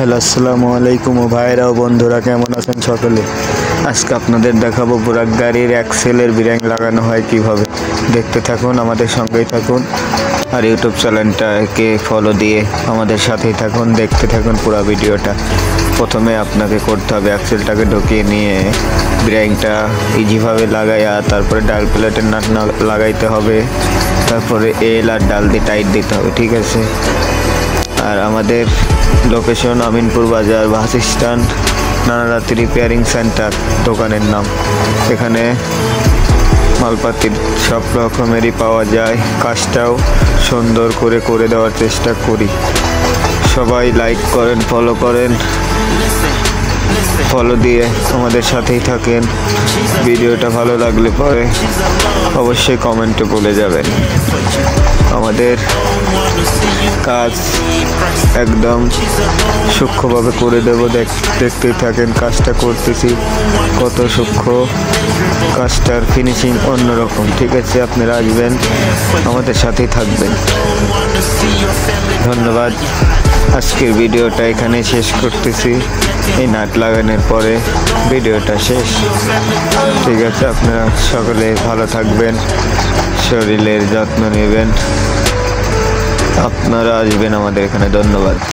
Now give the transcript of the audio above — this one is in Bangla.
হ্যালো, আসসালামু আলাইকুম ও ভাইরা ও বন্ধুরা, কেমন আছেন সকলে? আজকে আপনাদের দেখাবো বুরাক গাড়ির অ্যাক্সেলের ব্রেক লাগানো হয় কিভাবে। দেখতে থাকুন, আমাদের সঙ্গেই থাকুন, আর ইউটিউব চ্যানেলটাকে ফলো দিয়ে আমাদের সাথেই থাকুন, দেখতে থাকুন পুরো ভিডিওটা। প্রথমে আপনাকে করতে হবে অ্যাক্সেলটাকে ঢুকিয়ে নিয়ে ব্রেকটা ইজিভাবে লাগাইয়া তারপরে ডাল প্লেটের নাট লাগাইতে হবে, তারপরে এল আর ডাল দিয়ে টাইট দিতে হবে, ঠিক আছে? আর আমাদের লোকেশন আমিনপুর বাজার, বাস স্ট্যান্ড, নানারাতি রিপেয়ারিং সেন্টার দোকানের নাম। এখানে মালপাতির সব রকমেরই পাওয়া যায়, কাজটাও সুন্দর করে দেওয়ার চেষ্টা করি। সবাই লাইক করেন, ফলো করেন, ফলো দিয়ে আমাদের সাথেই থাকেন। ভিডিওটা ভালো লাগলে পরে অবশ্যই কমেন্টে বলে যাবেন। আমাদের কাজ একদম সূক্ষ্মভাবে করে দেব, দেখতেই থাকেন। কাজটা করতেছি কত সূক্ষ্ম, কাজটার ফিনিশিং অন্যরকম, ঠিক আছে? আপনারা আসবেন, আমাদের সাথেই থাকবেন। ধন্যবাদ। আজকের ভিডিওটা এখানে শেষ করতেছি। এই নাট লাগানোর পরে ভিডিওটা শেষ, ঠিক আছে? আপনারা সকলে ভালো থাকবেন, শরীরের যত্ন নেবেন, আপনারা আসবেন আমাদের এখানে। ধন্যবাদ।